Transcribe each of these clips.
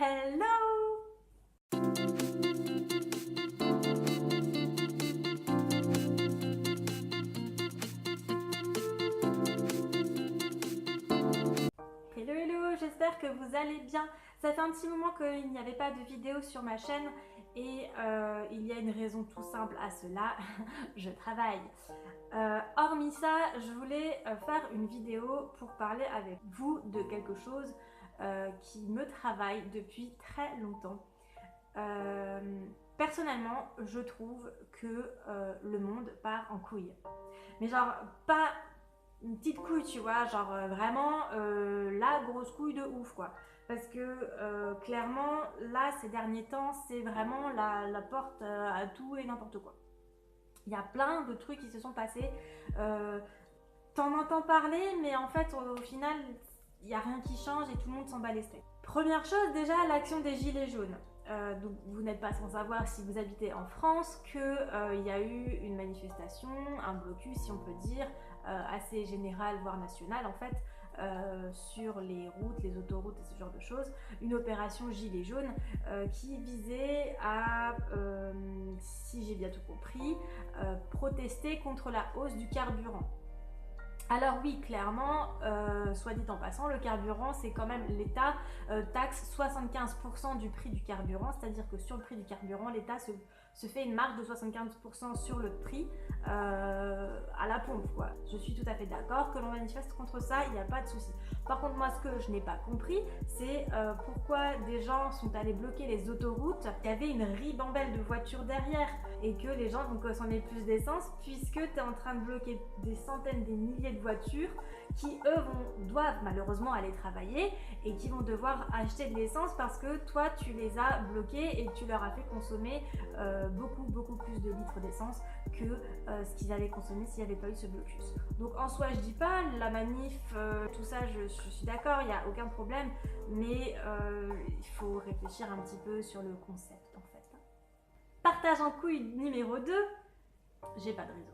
Hello! Hello hello, j'espère que vous allez bien. Ça fait un petit moment qu'il n'y avait pas de vidéo sur ma chaîne et il y a une raison tout simple à cela, je travaille. Hormis ça, je voulais faire une vidéo pour parler avec vous de quelque chose qui me travaille depuis très longtemps. Personnellement, je trouve que le monde part en couille. Mais genre, pas une petite couille, tu vois, genre vraiment la grosse couille de ouf, quoi. Parce que clairement, là, ces derniers temps, c'est vraiment la porte à tout et n'importe quoi. Il y a plein de trucs qui se sont passés. Euh, T'en entends parler, mais en fait, au final, il n'y a rien qui change et tout le monde s'en bat les steaks. Première chose, déjà, l'action des Gilets jaunes. Donc vous n'êtes pas sans savoir, si vous habitez en France, qu'il y a eu une manifestation, un blocus, si on peut dire, assez général, voire national en fait, sur les routes, les autoroutes et ce genre de choses, une opération Gilets jaunes qui visait à, si j'ai bien tout compris, protester contre la hausse du carburant. Alors oui, clairement, soit dit en passant, le carburant, c'est quand même l'État taxe 75% du prix du carburant, c'est-à-dire que sur le prix du carburant, l'État se fait une marge de 75% sur le prix à la pompe, quoi. Je suis tout à fait d'accord que l'on manifeste contre ça, il n'y a pas de souci. Par contre, moi, ce que je n'ai pas compris, c'est pourquoi des gens sont allés bloquer les autoroutes. Il y avait une ribambelle de voitures derrière et que les gens vont consommer plus d'essence puisque tu es en train de bloquer des centaines, des milliers de voitures qui, eux, doivent malheureusement aller travailler et qui vont devoir acheter de l'essence parce que toi, tu les as bloqués et tu leur as fait consommer beaucoup plus de litres d'essence que ce qu'ils avaient consommé s'il n'y avait pas eu ce blocus. Donc en soi, je dis pas, la manif, tout ça, je suis d'accord, il n'y a aucun problème, mais il faut réfléchir un petit peu sur le concept en fait. Partage en couille numéro 2, j'ai pas de réseau.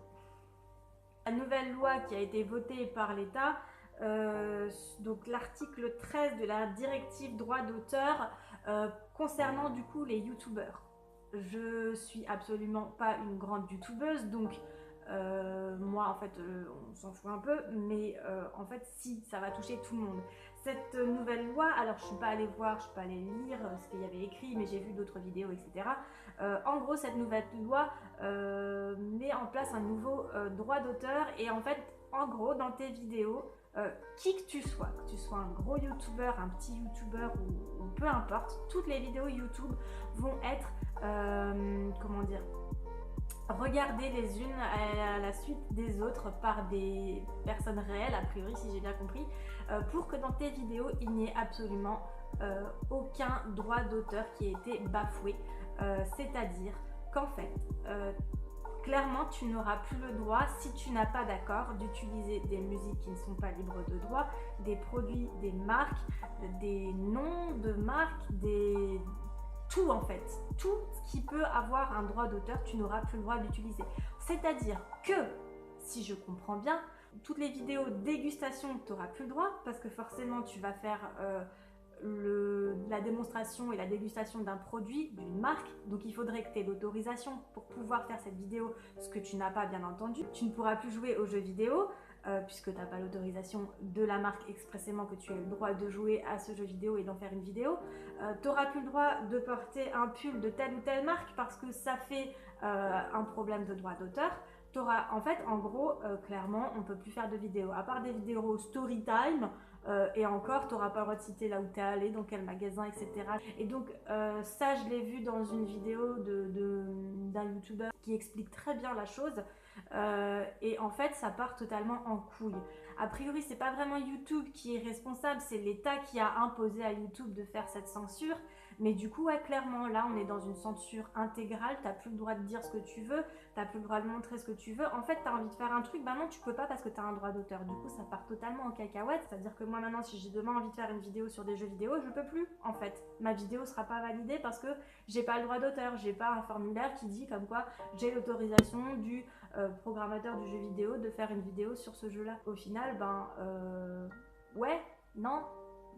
La nouvelle loi qui a été votée par l'État, donc l'article 13 de la directive droit d'auteur concernant du coup les youtubeurs. Je suis absolument pas une grande youtubeuse, donc moi en fait on s'en fout un peu, mais en fait si, ça va toucher tout le monde. Cette nouvelle loi, alors je suis pas allée voir, je suis pas allée lire ce qu'il y avait écrit, mais j'ai vu d'autres vidéos, etc. En gros, cette nouvelle loi met en place un nouveau droit d'auteur et en fait, en gros, dans tes vidéos, qui que tu sois un gros youtubeur, un petit youtubeur ou peu importe, toutes les vidéos YouTube vont être, comment dire, regardées les unes à la suite des autres par des personnes réelles, a priori si j'ai bien compris, pour que dans tes vidéos il n'y ait absolument aucun droit d'auteur qui ait été bafoué, c'est-à-dire qu'en fait clairement tu n'auras plus le droit, si tu n'as pas d'accord, d'utiliser des musiques qui ne sont pas libres de droit, des produits, des marques, des noms de marques, tout en fait, tout ce qui peut avoir un droit d'auteur, tu n'auras plus le droit d'utiliser. C'est-à-dire que, si je comprends bien, toutes les vidéos dégustation, tu n'auras plus le droit parce que forcément tu vas faire la démonstration et la dégustation d'un produit, d'une marque, donc il faudrait que tu aies l'autorisation pour pouvoir faire cette vidéo, ce que tu n'as pas bien entendu. Tu ne pourras plus jouer aux jeux vidéo puisque tu n'as pas l'autorisation de la marque expressément que tu as le droit de jouer à ce jeu vidéo et d'en faire une vidéo. Tu n'auras plus le droit de porter un pull de telle ou telle marque parce que ça fait un problème de droit d'auteur. En fait, en gros, clairement, on ne peut plus faire de vidéos. À part des vidéos story time, et encore, tu n'auras pas le droit de citer là où tu es allé, dans quel magasin, etc. Et donc, ça, je l'ai vu dans une vidéo d'un youtubeur qui explique très bien la chose. Et en fait, ça part totalement en couille. A priori, c'est pas vraiment YouTube qui est responsable, c'est l'État qui a imposé à YouTube de faire cette censure. Mais du coup, ouais, clairement, là, on est dans une censure intégrale. T'as plus le droit de dire ce que tu veux, t'as plus le droit de montrer ce que tu veux. En fait, t'as envie de faire un truc, bah non, tu peux pas parce que t'as un droit d'auteur. Du coup, ça part totalement en cacahuète. C'est-à-dire que moi, maintenant, si j'ai demain envie de faire une vidéo sur des jeux vidéo, je peux plus, en fait. Ma vidéo sera pas validée parce que j'ai pas le droit d'auteur. J'ai pas un formulaire qui dit comme quoi j'ai l'autorisation du programmateur du jeu vidéo de faire une vidéo sur ce jeu-là. Au final, ouais, non,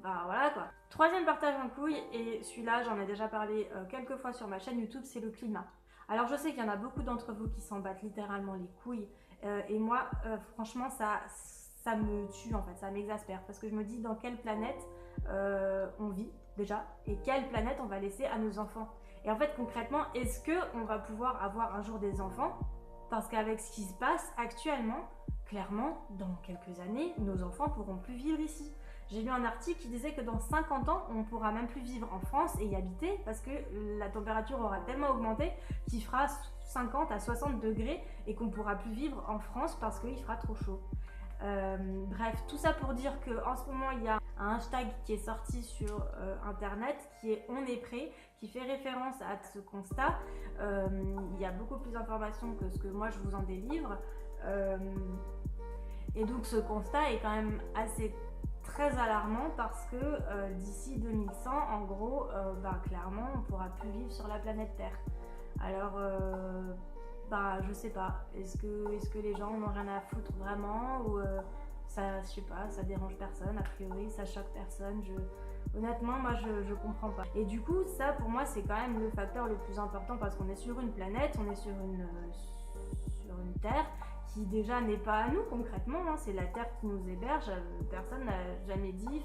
bah voilà quoi. Troisième partage en couille, et celui-là j'en ai déjà parlé quelques fois sur ma chaîne YouTube, c'est le climat. Alors je sais qu'il y en a beaucoup d'entre vous qui s'en battent littéralement les couilles, et moi franchement ça me tue en fait, ça m'exaspère, parce que je me dis dans quelle planète on vit déjà, et quelle planète on va laisser à nos enfants. Et en fait concrètement, est-ce qu'on va pouvoir avoir un jour des enfants? Parce qu'avec ce qui se passe actuellement, clairement, dans quelques années, nos enfants pourront plus vivre ici. J'ai lu un article qui disait que dans 50 ans, on ne pourra même plus vivre en France et y habiter parce que la température aura tellement augmenté qu'il fera 50 à 60 degrés et qu'on ne pourra plus vivre en France parce qu'il fera trop chaud. Bref, tout ça pour dire qu'en ce moment, il y a un hashtag qui est sorti sur internet qui est On est prêt, qui fait référence à ce constat. Il y a beaucoup plus d'informations que ce que moi je vous en délivre. Et donc ce constat est quand même assez très alarmant parce que d'ici 2100, en gros, clairement, on ne pourra plus vivre sur la planète Terre. Alors, je sais pas. Est-ce que les gens n'ont rien à foutre vraiment ou ça, je sais pas, ça dérange personne, a priori, ça choque personne. Honnêtement, moi, je comprends pas. Et du coup, ça, pour moi, c'est quand même le facteur le plus important parce qu'on est sur une planète, on est sur une Terre qui déjà n'est pas à nous concrètement, hein, c'est la Terre qui nous héberge, personne n'a jamais dit,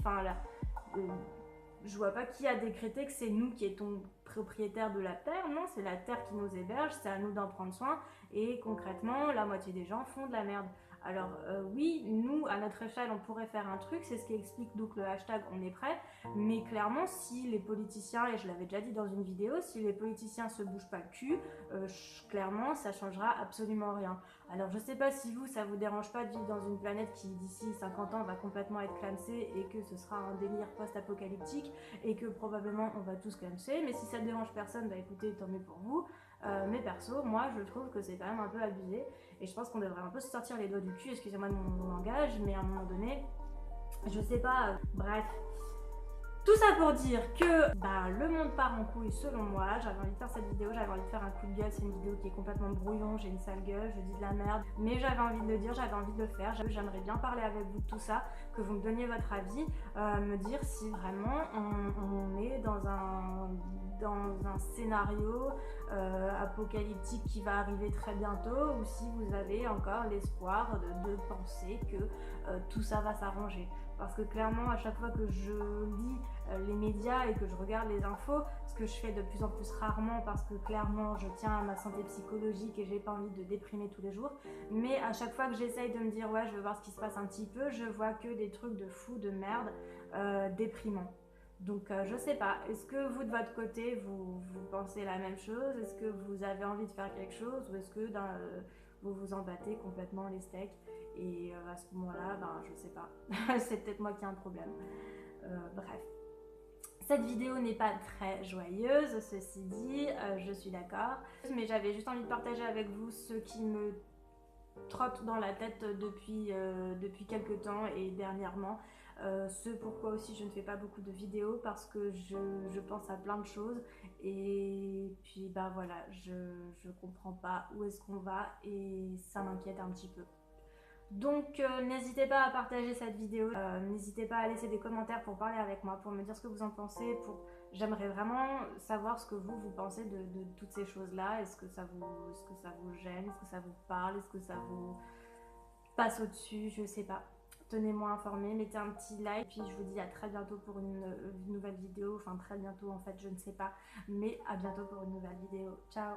je vois pas qui a décrété que c'est nous qui étions propriétaires de la Terre, non, c'est la Terre qui nous héberge, c'est à nous d'en prendre soin, et concrètement, la moitié des gens font de la merde. Alors oui, nous, à notre échelle, on pourrait faire un truc, c'est ce qui explique donc le hashtag On est prêt, mais clairement, si les politiciens, et je l'avais déjà dit dans une vidéo, si les politiciens se bougent pas le cul, clairement, ça changera absolument rien. Alors je sais pas si vous, ça vous dérange pas de vivre dans une planète qui d'ici 50 ans va complètement être clamsée et que ce sera un délire post-apocalyptique et que probablement on va tous clamser, mais si ça ne dérange personne, bah écoutez, tant mieux pour vous. Mais perso, moi je trouve que c'est quand même un peu abusé et je pense qu'on devrait un peu se sortir les doigts du cul, excusez-moi de mon langage, mais à un moment donné, je sais pas, bref. Tout ça pour dire que le monde part en couille selon moi. J'avais envie de faire cette vidéo, j'avais envie de faire un coup de gueule. C'est une vidéo qui est complètement brouillon, j'ai une sale gueule, je dis de la merde. Mais j'avais envie de le dire, j'avais envie de le faire. J'aimerais bien parler avec vous de tout ça, que vous me donniez votre avis, me dire si vraiment on est dans un scénario apocalyptique qui va arriver très bientôt ou si vous avez encore l'espoir de penser que tout ça va s'arranger. Parce que clairement, à chaque fois que je lis les médias et que je regarde les infos, ce que je fais de plus en plus rarement parce que clairement je tiens à ma santé psychologique et j'ai pas envie de déprimer tous les jours, mais à chaque fois que j'essaye de me dire ouais je veux voir ce qui se passe un petit peu, je vois que des trucs de fou, de merde, déprimants. Donc je sais pas, est-ce que vous de votre côté vous pensez la même chose? Est-ce que vous avez envie de faire quelque chose ou est-ce que vous vous en battez complètement les steaks? Et à ce moment-là, je sais pas, c'est peut-être moi qui ai un problème. Bref. Cette vidéo n'est pas très joyeuse, ceci dit, je suis d'accord. Mais j'avais juste envie de partager avec vous ce qui me trotte dans la tête depuis quelques temps et dernièrement. Ce pourquoi aussi je ne fais pas beaucoup de vidéos parce que je pense à plein de choses et puis voilà, je comprends pas où est-ce qu'on va et ça m'inquiète un petit peu. Donc n'hésitez pas à partager cette vidéo, n'hésitez pas à laisser des commentaires pour parler avec moi, pour me dire ce que vous en pensez, j'aimerais vraiment savoir ce que vous pensez de toutes ces choses-là. Est-ce que ça vous gêne, est-ce que ça vous parle, est-ce que ça vous passe au-dessus, je sais pas. Tenez-moi informé, mettez un petit like, puis je vous dis à très bientôt pour une nouvelle vidéo, enfin très bientôt en fait, je ne sais pas, mais à bientôt pour une nouvelle vidéo. Ciao!